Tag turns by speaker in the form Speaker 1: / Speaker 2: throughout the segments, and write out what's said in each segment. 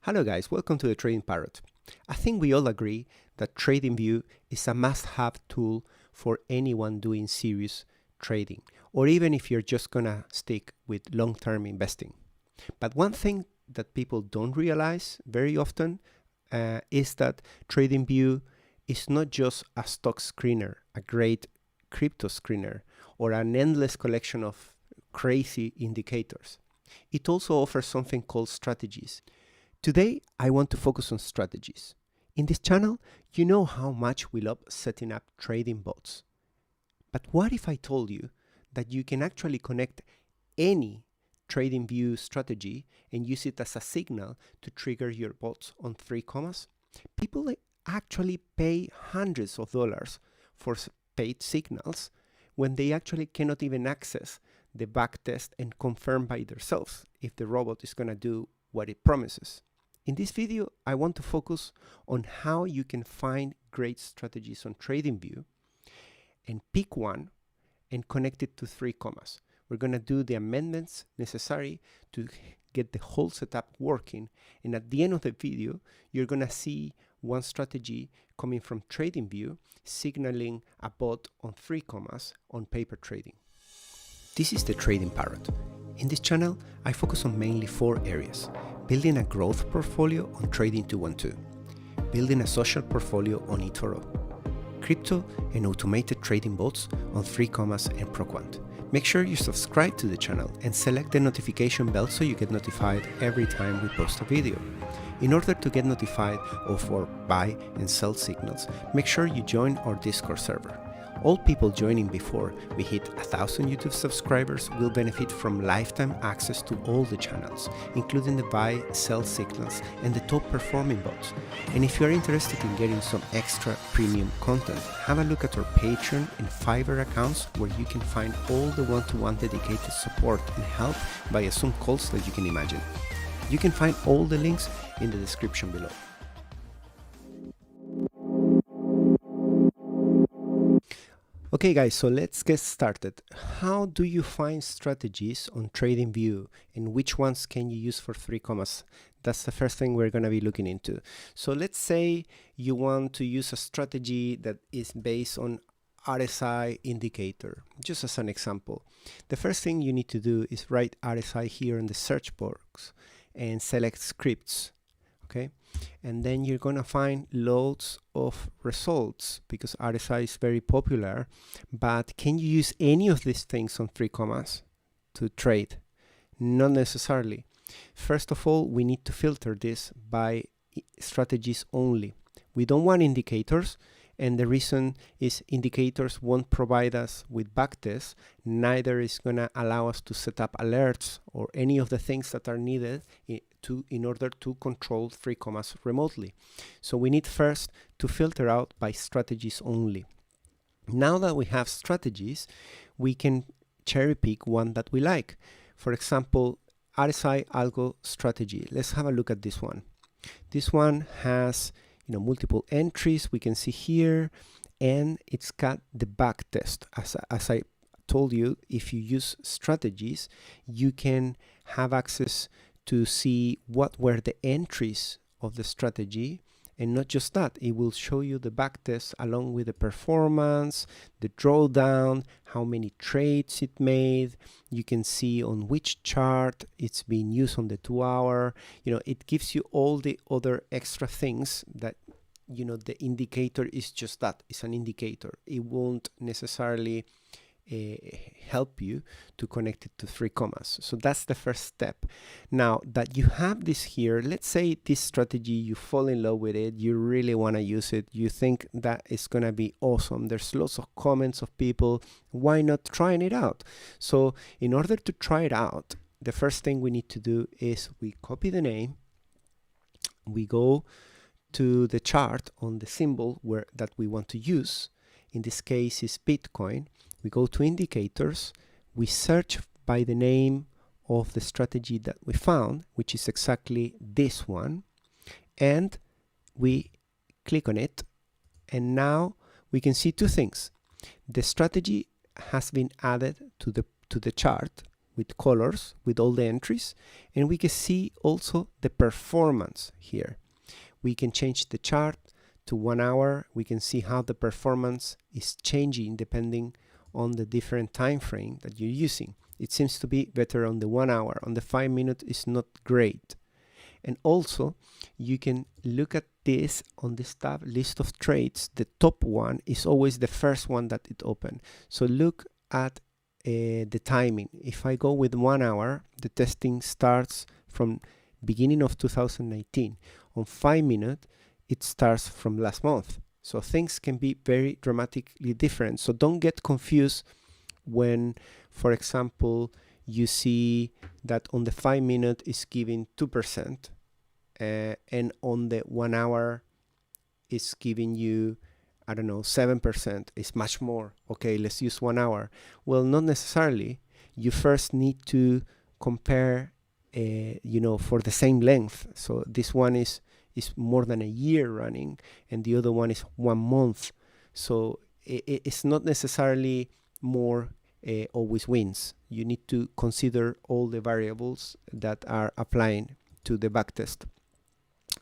Speaker 1: Hello guys, welcome to the Trading Parrot. I think we all agree that TradingView is a must-have tool for anyone doing serious trading, or even if you're just gonna stick with long-term investing. But one thing that people don't realize very often is that TradingView is not just a stock screener, a great crypto screener, or an endless collection of crazy indicators. It also offers something called strategies. Today, I want to focus on strategies. In this channel, you know how much we love setting up trading bots. But what if I told you that you can actually connect any TradingView strategy and use it as a signal to trigger your bots on 3Commas? People actually pay hundreds of dollars for paid signals when they actually cannot even access the backtest and confirm by themselves if the robot is going to do what it promises. In this video, I want to focus on how you can find great strategies on TradingView and pick one and connect it to 3Commas. We're going to do the amendments necessary to get the whole setup working. And at the end of the video, you're going to see one strategy coming from TradingView signaling a bot on 3Commas on paper trading. This is the Trading Parrot. In this channel, I focus on mainly 4 areas: building a growth portfolio on Trading 212, building a social portfolio on eToro, crypto and automated trading bots on 3Commas and ProQuant. Make sure you subscribe to the channel and select the notification bell so you get notified every time we post a video. In order to get notified of our buy and sell signals, make sure you join our Discord server. All people joining before we hit 1,000 YouTube subscribers will benefit from lifetime access to all the channels, including the buy, sell signals, and the top performing bots. And if you are interested in getting some extra premium content, have a look at our Patreon and Fiverr accounts where you can find all the one-to-one dedicated support and help via Zoom calls that you can imagine. You can find all the links in the description below. Okay guys, so let's get started. How do you find strategies on TradingView and which ones can you use for 3Commas? That's the first thing we're going to be looking into. So let's say you want to use a strategy that is based on RSI indicator, just as an example. The first thing you need to do is write RSI here in the search box and select scripts. Okay, and then you're gonna find loads of results because RSI is very popular. But can you use any of these things on 3Commas to trade? Not necessarily. First of all, we need to filter this by strategies only. We don't want indicators, and the reason is indicators won't provide us with backtests, neither is gonna allow us to set up alerts or any of the things that are needed in order to control 3Commas remotely. So we need first to filter out by strategies only. Now that we have strategies, we can cherry pick one that we like. For example, RSI algo strategy. Let's have a look at this one. This one has multiple entries we can see here, and it's got the back test. As I told you, if you use strategies, you can have access to see what were the entries of the strategy, and not just that, it will show you the back test along with the performance, the drawdown, how many trades it made. You can see on which chart it's being used on the 2-hour. It gives you all the other extra things that the indicator is just that. It's an indicator. It won't necessarily help you to connect it to 3Commas. So that's the first step. Now that you have this here, let's say this strategy, you fall in love with it, you really want to use it, you think that it's going to be awesome. There's lots of comments of people, why not trying it out? So in order to try it out, the first thing we need to do is we copy the name, we go to the chart on the symbol that we want to use. In this case is Bitcoin. We go to indicators, we search by the name of the strategy that we found, which is exactly this one, and we click on it, and now we can see 2 things. The strategy has been added to the chart, with colors, with all the entries, and we can see also the performance here. We can change the chart to 1 hour. We can see how the performance is changing depending on the different time frame that you're using. It seems to be better on the 1 hour. On the 5 minute is not great. And also you can look at this on this tab, list of trades. The top one is always the first one that it opened. So look at the timing. If I go with 1 hour, the testing starts from beginning of 2019. On 5 minute, it starts from last month. So things can be very dramatically different. So don't get confused when, for example, you see that on the 5 minute is giving 2%, and on the 1 hour is giving you, I don't know, 7%. It's much more. Okay, let's use 1 hour. Well, not necessarily. You first need to compare, for the same length. So this one is more than a year running, and the other one is 1 month. So it's not necessarily more always wins. You need to consider all the variables that are applying to the backtest,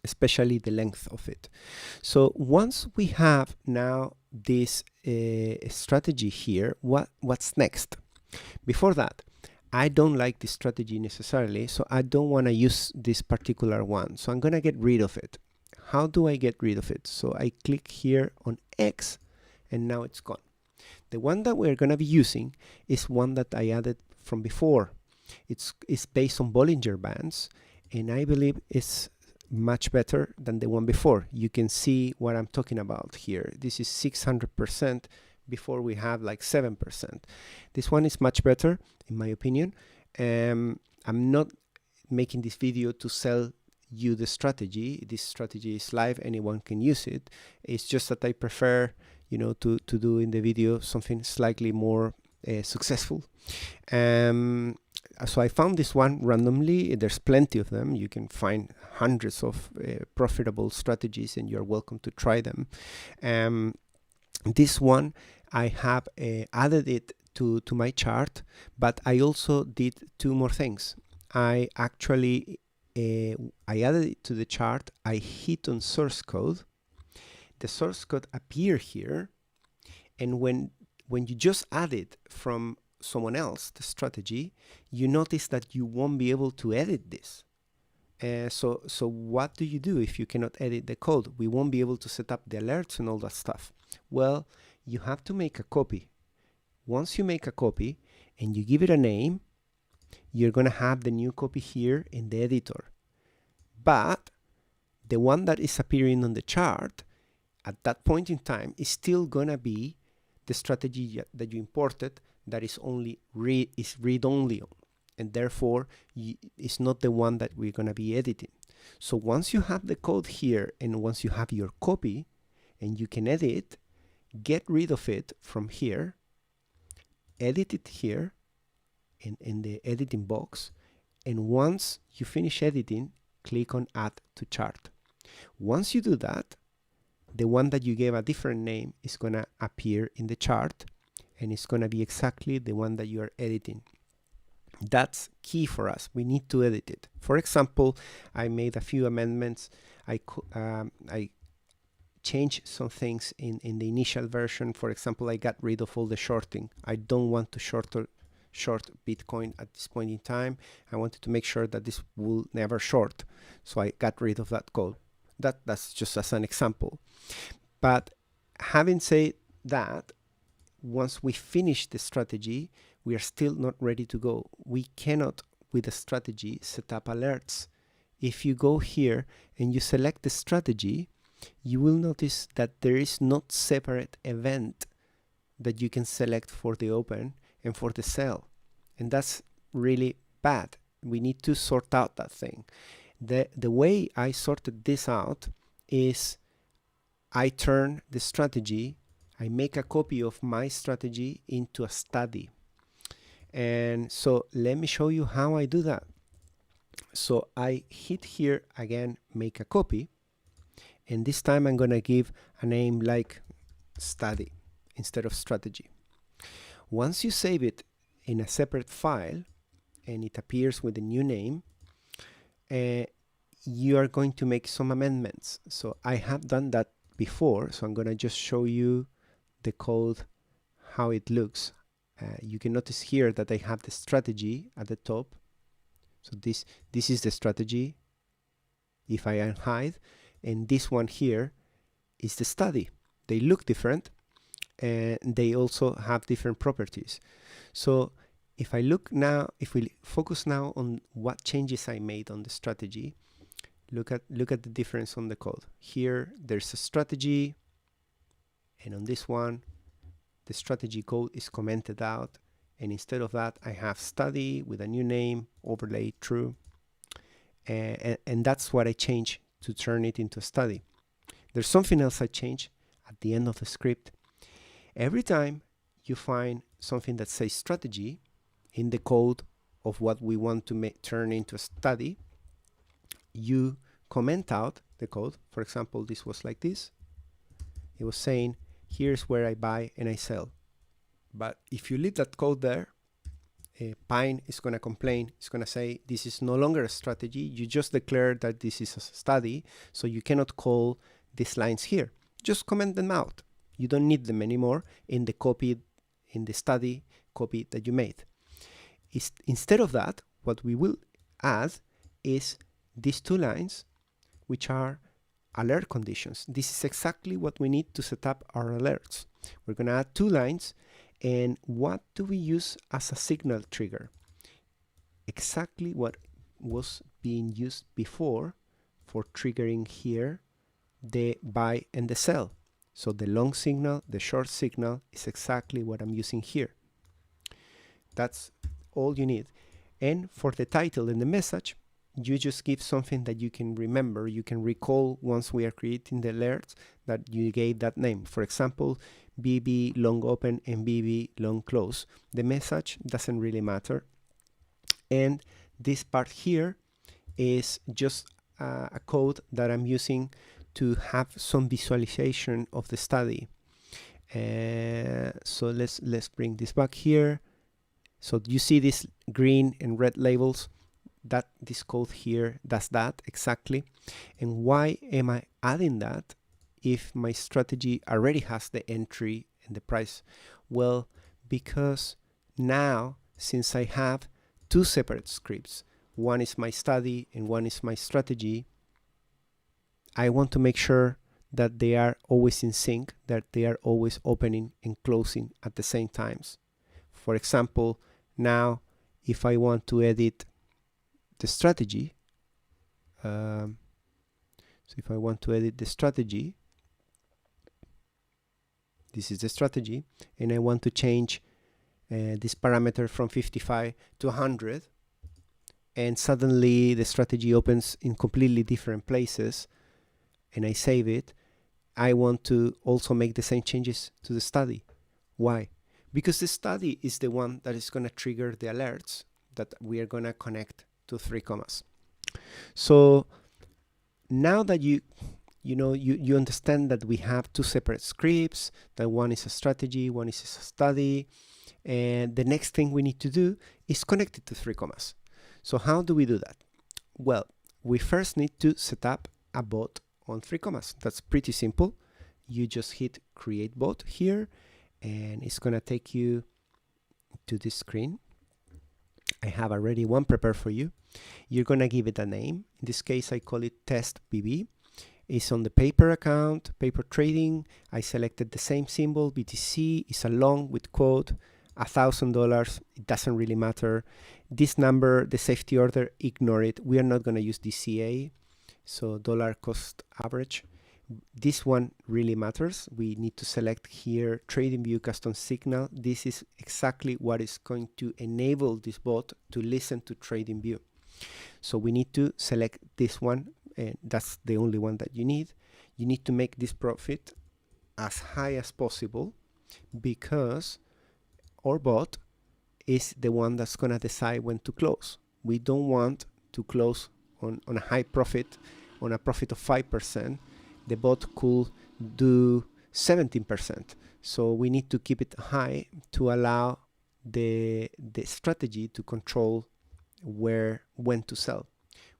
Speaker 1: especially the length of it. So once we have now this strategy here, what's next? Before that, I don't like this strategy necessarily, so I don't want to use this particular one. So I'm going to get rid of it. How do I get rid of it? So I click here on X, and now it's gone. The one that we're going to be using is one that I added from before. It's based on Bollinger Bands, and I believe it's much better than the one before. You can see what I'm talking about here. This is 600%. Before we have like 7%. This one is much better in my opinion. I'm not making this video to sell you the strategy. This strategy is live, anyone can use it. It's just that I prefer, to do in the video something slightly more successful. So I found this one randomly. There's plenty of them. You can find hundreds of profitable strategies, and you're welcome to try them. This one I have added it to my chart, but I also did 2 more things. I actually I added it to the chart. I hit on source code. The source code appear here, and when you just add it from someone else, the strategy, you notice that you won't be able to edit this. So what do you do if you cannot edit the code? We won't be able to set up the alerts and all that stuff. Well, you have to make a copy. Once you make a copy and you give it a name, you're going to have the new copy here in the editor. But the one that is appearing on the chart at that point in time is still going to be the strategy that you imported that is only read-only, and therefore it's not the one that we're going to be editing. So once you have the code here, and once you have your copy and you can edit, get rid of it from here, edit it here in the editing box, and once you finish editing, click on Add to Chart. Once you do that, the one that you gave a different name is going to appear in the chart, and it's going to be exactly the one that you are editing. That's key for us. We need to edit it. For example, I made a few amendments. I changed some things in the initial version. For example, I got rid of all the shorting. I don't want to short Bitcoin at this point in time. I wanted to make sure that this will never short. So I got rid of that code. That's just as an example. But having said that, once we finish the strategy, we are still not ready to go. We cannot, with a strategy, set up alerts. If you go here and you select the strategy, you will notice that there is not separate event that you can select for the open and for the sell. And that's really bad. We need to sort out that thing. The way I sorted this out is I turn the strategy, I make a copy of my strategy into a study. And so let me show you how I do that. So I hit here again, make a copy. And this time I'm going to give a name like study instead of strategy. Once you save it in a separate file, and it appears with a new name, you are going to make some amendments. So I have done that before, so I'm going to just show you the code, how it looks. You can notice here that I have the strategy at the top. So this is the strategy if I unhide, and this one here is the study. They look different, and they also have different properties. So if I look now, if we focus now on what changes I made on the strategy, look at the difference on the code. Here there's a strategy, and on this one the strategy code is commented out, and instead of that I have study with a new name, overlay true, and that's what I changed to turn it into a study. There's something else I changed at the end of the script. Every time you find something that says strategy in the code of what we want to turn into a study, you comment out the code. For example, this was like this. It was saying, here's where I buy and I sell. But if you leave that code there, Pine is going to complain. It's going to say, this is no longer a strategy. You just declared that this is a study, so you cannot call these lines here. Just comment them out. You don't need them anymore in the study copy that you made. Instead of that, what we will add is these two lines, which are alert conditions. This is exactly what we need to set up our alerts. We're going to add two lines. And what do we use as a signal trigger? Exactly what was being used before for triggering here the buy and the sell. So the long signal, the short signal is exactly what I'm using here. That's all you need. And for the title and the message, you just give something that you can remember, you can recall once we are creating the alerts that you gave that name. For example, BB long open and BB long close. The message doesn't really matter. And this part here is just a code that I'm using to have some visualization of the study. So let's bring this back here. So you see these green and red labels, that this code here does that exactly. And why am I adding that if my strategy already has the entry and the price? Well, because now, since I have two separate scripts, one is my study and one is my strategy, I want to make sure that they are always in sync, that they are always opening and closing at the same times. For example, now if I want to edit the strategy, so if I want to edit the strategy, this is the strategy, and I want to change this parameter from 55 to 100, and suddenly the strategy opens in completely different places, and I save it. I want to also make the same changes to the study. Why? Because the study is the one that is going to trigger the alerts that we are going to connect to 3Commas. So now that you understand that we have two separate scripts, that one is a strategy, one is a study, and the next thing we need to do is connect it to 3Commas. So how do we do that? Well, we first need to set up a bot on 3Commas. That's pretty simple. You just hit create bot here, and it's going to take you to this screen. I have already one prepared for you. You're going to give it a name. In this case, I call it test BB. It's on the paper account, paper trading. I selected the same symbol, BTC. It's a long with quote, $1,000. It doesn't really matter. This number, the safety order, ignore it. We are not going to use DCA. So dollar cost average. This one really matters. We need to select here TradingView custom signal. This is exactly what is going to enable this bot to listen to TradingView. So we need to select this one, and that's the only one that you need. You need to make this profit as high as possible, because our bot is the one that's going to decide when to close. We don't want to close on a high profit, on a profit of 5%. The bot could do 17%. So we need to keep it high to allow the strategy to control when to sell.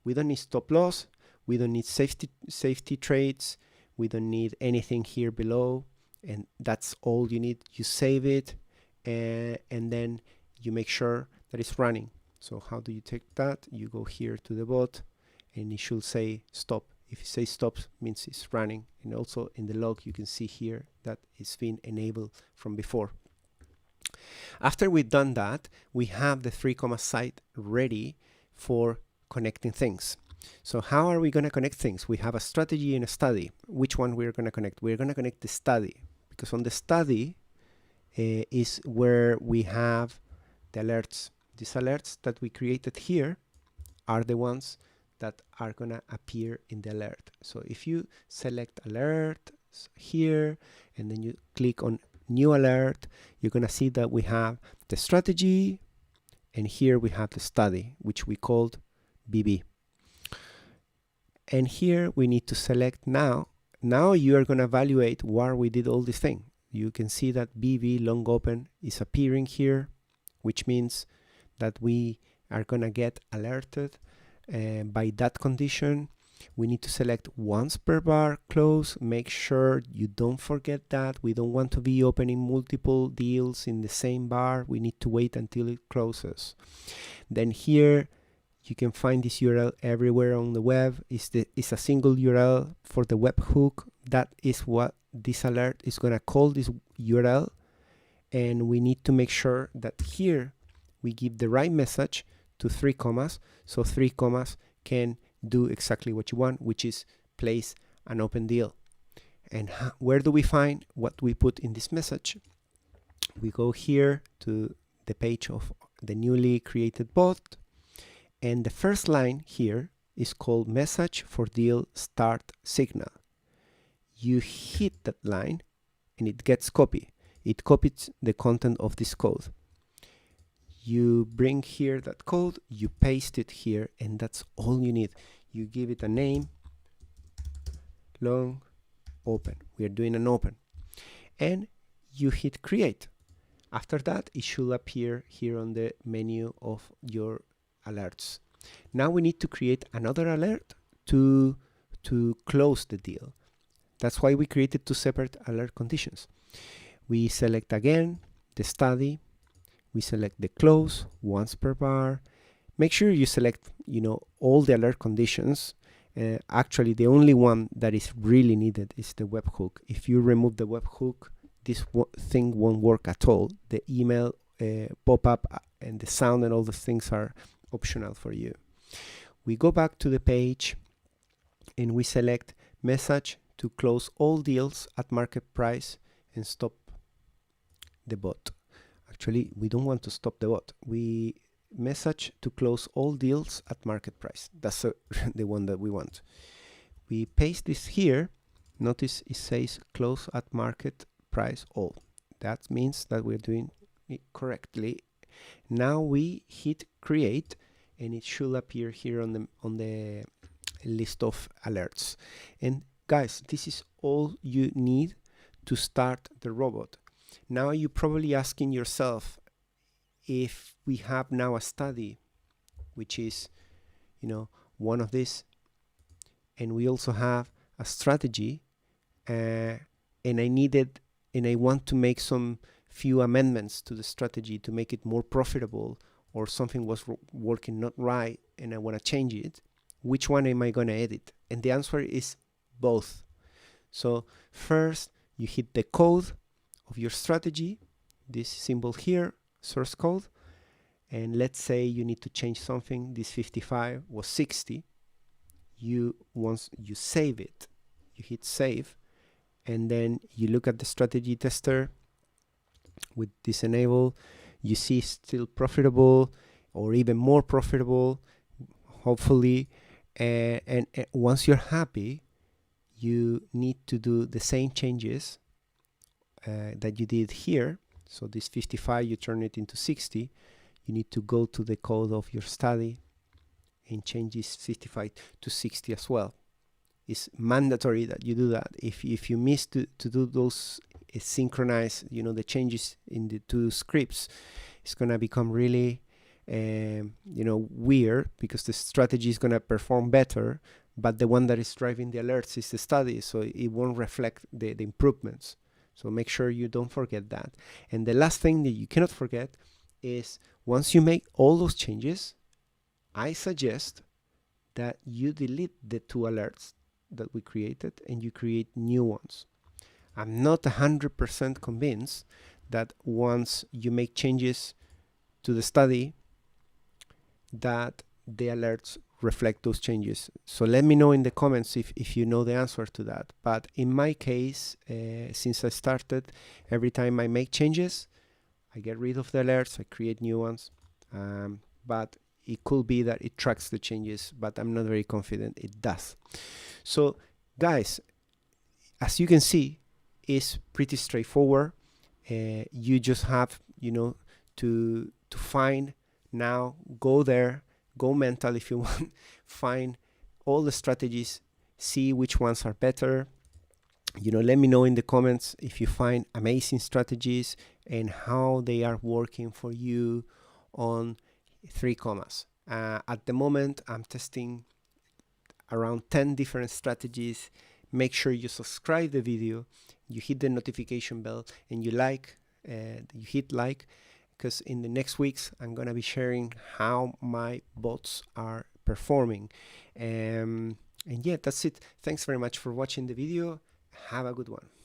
Speaker 1: We don't need stop loss, we don't need safety trades, we don't need anything here below, and that's all you need. You save it, and then you make sure that it's running. So how do you take that? You go here to the bot, and it should say stop. If it says stop, means it's running. And also in the log, you can see here that it's been enabled from before. After we've done that, we have the 3Commas site ready for connecting things. So how are we going to connect things? We have a strategy and a study. Which one we're going to connect? We're going to connect the study, because on the study is where we have the alerts. These alerts that we created here are the ones that are going to appear in the alert. So if you select alert here, and then you click on new alert, you're going to see that we have the strategy, and here we have the study, which we called BB. And here we need to select now. Now you are going to evaluate where we did all this thing. You can see that BB long open is appearing here, which means that we are going to get alerted by that condition. We need to select once per bar close. Make sure you don't forget that. We don't want to be opening multiple deals in the same bar. We need to wait until it closes. Then here you can find this URL everywhere on the web. It's a single URL for the webhook. That is what this alert is going to call this URL. And we need to make sure that here we give the right message to 3Commas, so 3Commas can do exactly what you want, which is place an open deal. And where do we find what we put in this message? We go here to the page of the newly created bot, and the first line here is called message for deal start signal. You hit that line and it gets copied. It copies the content of this code. You bring here that code, you paste it here, and that's all you need. You give it a name, long open. We are doing an open. And you hit create. After that, it should appear here on the menu of your alerts. Now we need to create another alert to close the deal. That's why we created two separate alert conditions. We select again the study. We select the close once per bar. Make sure you select, all the alert conditions. Actually, the only one that is really needed is the webhook. If you remove the webhook, this thing won't work at all. The email pop-up and the sound and all those things are optional for you. We go back to the page and we select message to close all deals at market price and stop the bot. Actually, we don't want to stop the bot. We message to close all deals at market price. That's the one that we want. We paste this here. Notice it says close at market price all. That means that we're doing it correctly. Now we hit create, and it should appear here on the list of alerts. And guys, this is all you need to start the robot. Now you're probably asking yourself, if we have now a study, which is, one of these, and we also have a strategy, and I want to make some few amendments to the strategy to make it more profitable, or something was working not right and I want to change it, which one am I going to edit? And the answer is both. So first you hit the code of your strategy, this symbol here, source code, and let's say you need to change something. This 55 was 60. Once you save it, you hit save, and then you look at the strategy tester with this enable. You see still profitable, or even more profitable, hopefully. And once you're happy, you need to do the same changes that you did here. So this 55, you turn it into 60. You need to go to the code of your study and change this 55 to 60 as well. It's mandatory that you do that. If you miss to do those synchronize, the changes in the two scripts, it's gonna become really weird, because the strategy is going to perform better, but the one that is driving the alerts is the study, so it won't reflect the improvements. So make sure you don't forget that. And the last thing that you cannot forget is, once you make all those changes, I suggest that you delete the 2 alerts that we created and you create new ones. I'm not 100% convinced that once you make changes to the study that the alerts reflect those changes. So let me know in the comments if you know the answer to that. But in my case, since I started, every time I make changes, I get rid of the alerts, I create new ones. But it could be that it tracks the changes, but I'm not very confident it does. So guys, as you can see, it's pretty straightforward. You just have, to find now, go there, go mental if you want, find all the strategies, see which ones are better. Let me know in the comments if you find amazing strategies and how they are working for you on 3Commas. At the moment, I'm testing around 10 different strategies. Make sure you subscribe the video, you hit the notification bell, and you hit like, because in the next weeks I'm gonna be sharing how my bots are performing. And yeah, that's it. Thanks very much for watching the video. Have a good one.